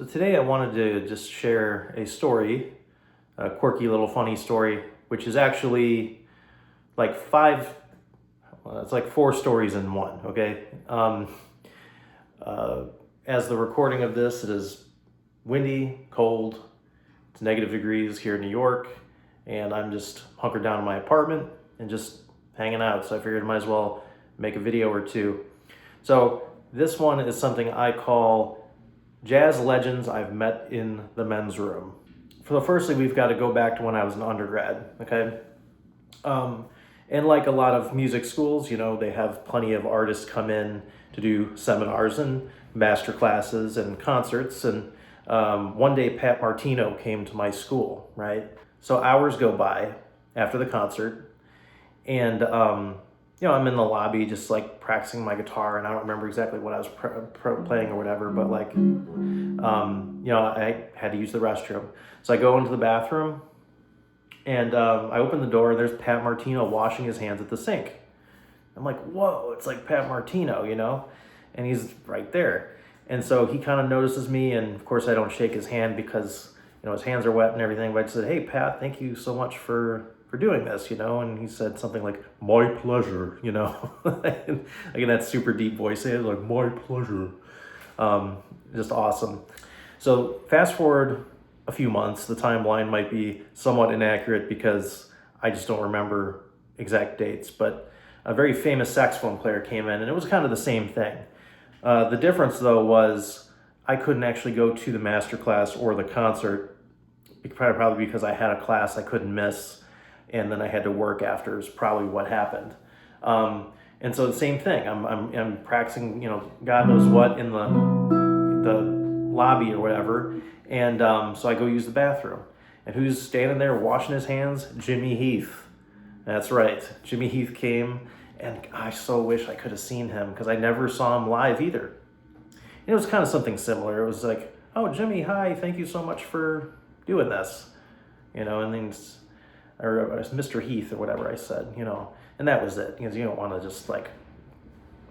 So today I wanted to just share a story, a quirky little funny story, which is actually like it's like four stories in one, okay? As the recording of this, it is windy, cold, it's negative degrees here in New York, and I'm just hunkered down in my apartment and just hanging out, so I figured I might as well make a video or two. So this one is something I call Jazz Legends I've Met in the Men's Room. Firstly, we've got to go back to when I was an undergrad, okay? And like a lot of music schools, they have plenty of artists come in to do seminars and master classes and concerts. And one day, Pat Martino came to my school, right? So hours go by after the concert, and I'm in the lobby just like practicing my guitar, and I don't remember exactly what I was playing or whatever, but like, I had to use the restroom. So I go into the bathroom, and I open the door, and there's Pat Martino washing his hands at the sink. I'm like, whoa, it's like Pat Martino, and he's right there. And so he kind of notices me, and of course I don't shake his hand because, his hands are wet and everything, but I said, hey, Pat, thank you so much for doing this, and he said something like, my pleasure, like in that super deep voice, it was like, my pleasure. Just awesome. So fast forward a few months, the timeline might be somewhat inaccurate because I just don't remember exact dates, but a very famous saxophone player came in, and it was kind of the same thing. The difference though was I couldn't actually go to the master class or the concert, probably because I had a class I couldn't miss, and then I had to work after is probably what happened. And so the same thing, I'm practicing, God knows what in the lobby or whatever, and so I go use the bathroom. And who's standing there washing his hands? Jimmy Heath. That's right, Jimmy Heath came, and I so wish I could have seen him because I never saw him live either. It was kind of something similar. It was like, oh, Jimmy, hi, thank you so much for doing this, and then or Mr. Heath or whatever I said, and that was it, because you don't want to just like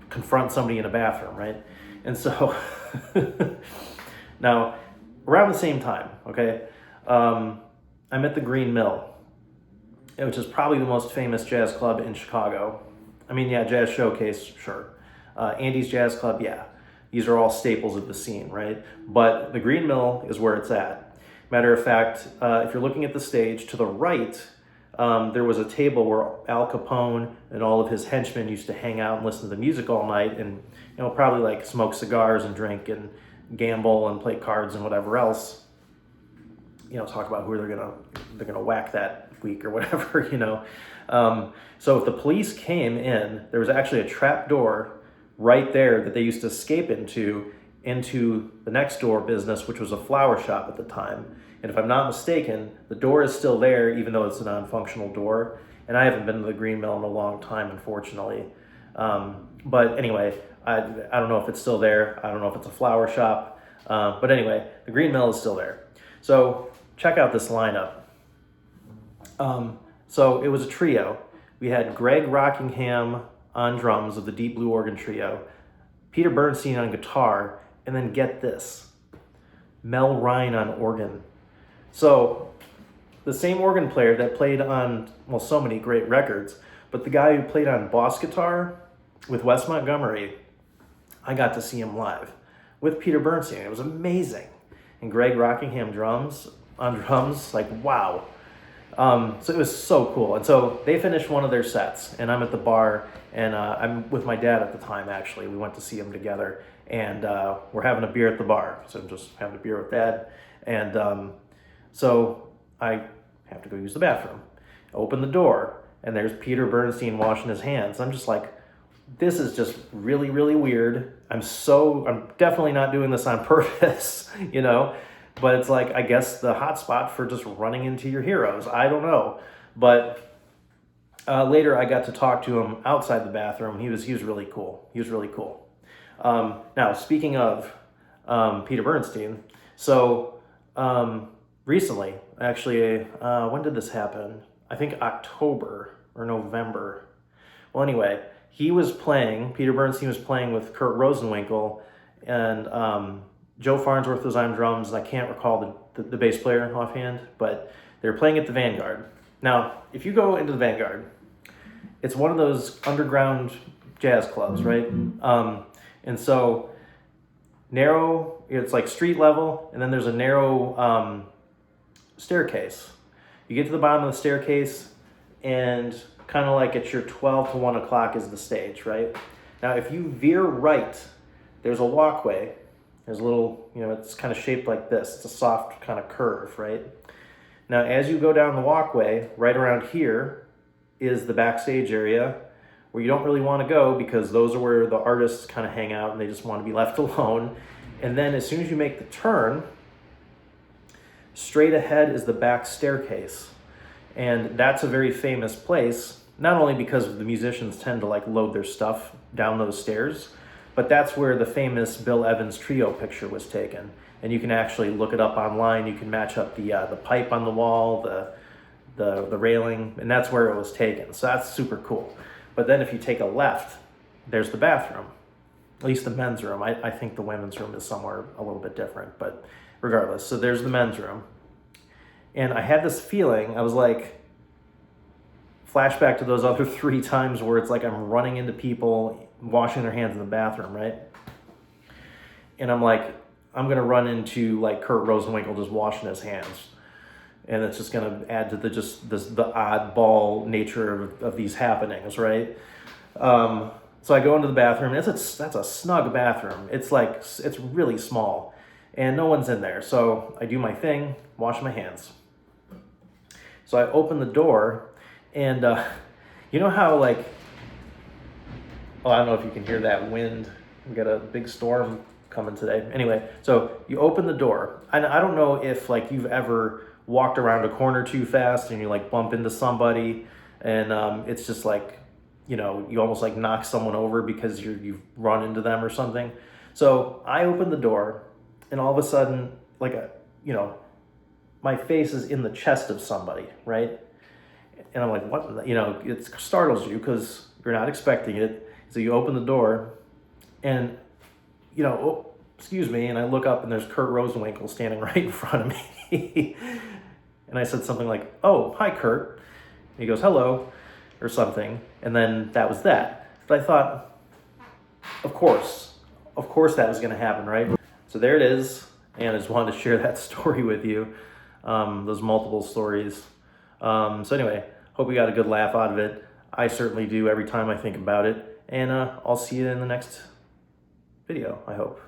confront somebody in a bathroom, right? And so now around the same time, okay, I'm at the Green Mill, which is probably the most famous jazz club in Chicago. I mean, yeah, Jazz Showcase, sure. Andy's Jazz Club, yeah. These are all staples of the scene, right? But the Green Mill is where it's at. Matter of fact, if you're looking at the stage to the right, there was a table where Al Capone and all of his henchmen used to hang out and listen to the music all night, and probably like smoke cigars and drink and gamble and play cards and whatever else. Talk about who they're gonna whack that week or whatever. So if the police came in, there was actually a trap door right there that they used to escape into the next door business, which was a flower shop at the time. And if I'm not mistaken, the door is still there, even though it's a non-functional door. And I haven't been to the Green Mill in a long time, unfortunately. But anyway, I don't know if it's still there. I don't know if it's a flower shop. But anyway, the Green Mill is still there. So check out this lineup. So it was a trio. We had Greg Rockingham on drums of the Deep Blue Organ Trio, Peter Bernstein on guitar, and then get this, Mel Ryan on organ. So the same organ player that played on, so many great records, but the guy who played on bass guitar with Wes Montgomery, I got to see him live with Peter Bernstein. It was amazing. And Greg Rockingham on drums, like, wow. So it was so cool. And so they finished one of their sets, and I'm at the bar, and I'm with my dad at the time, actually. We went to see him together, and we're having a beer at the bar. So I'm just having a beer with Dad. And so I have to go use the bathroom. Open the door, and there's Peter Bernstein washing his hands. I'm just like, this is just really, really weird. I'm definitely not doing this on purpose, but it's like, I guess the hot spot for just running into your heroes. I don't know. But later I got to talk to him outside the bathroom. He was really cool. He was really cool. Now, speaking of Peter Bernstein, so recently, actually, when did this happen? I think October or November. Well, anyway, Peter Bernstein was playing with Kurt Rosenwinkel, and Joe Farnsworth was on drums, and I can't recall the bass player offhand, but they were playing at the Vanguard. Now, if you go into the Vanguard, it's one of those underground jazz clubs, right? And so narrow, it's like street level, and then there's a narrow staircase. You get to the bottom of the staircase, and kind of like at your 12 to 1 o'clock is the stage, right? Now, if you veer right, there's a walkway. There's a little, it's kind of shaped like this. It's a soft kind of curve, right? Now, as you go down the walkway, right around here is the backstage area where you don't really want to go because those are where the artists kind of hang out and they just want to be left alone. And then as soon as you make the turn, straight ahead is the back staircase. And that's a very famous place, not only because the musicians tend to like load their stuff down those stairs, but that's where the famous Bill Evans trio picture was taken. And you can actually look it up online. You can match up the pipe on the wall, the railing, and that's where it was taken. So that's super cool. But then if you take a left, there's the bathroom, at least the men's room. I think the women's room is somewhere a little bit different, but regardless. So there's the men's room. And I had this feeling, I was like, flashback to those other 3 times where it's like I'm running into people washing their hands in the bathroom, right? And I'm like, I'm going to run into like Kurt Rosenwinkel just washing his hands. And it's just going to add to the oddball nature of these happenings, right? So I go into the bathroom, and that's a snug bathroom. It's really small, and no one's in there. So I do my thing, wash my hands. So I open the door, and you know how I don't know if you can hear that wind. We got a big storm coming today. Anyway, so you open the door. I don't know if you've ever walked around a corner too fast and you bump into somebody, and it's just you almost knock someone over because you've run into them or something. So I open the door, and all of a sudden, my face is in the chest of somebody, right? And I'm like, what? It startles you because you're not expecting it. So you open the door, and oh, excuse me, and I look up, and there's Kurt Rosenwinkel standing right in front of me. And I said something like, "Oh, hi, Kurt." And he goes, "Hello," or something. And then that was that. But I thought, of course that was going to happen, right? So there it is. And I just wanted to share that story with you. Those multiple stories. So anyway, hope we got a good laugh out of it. I certainly do every time I think about it. And I'll see you in the next video, I hope.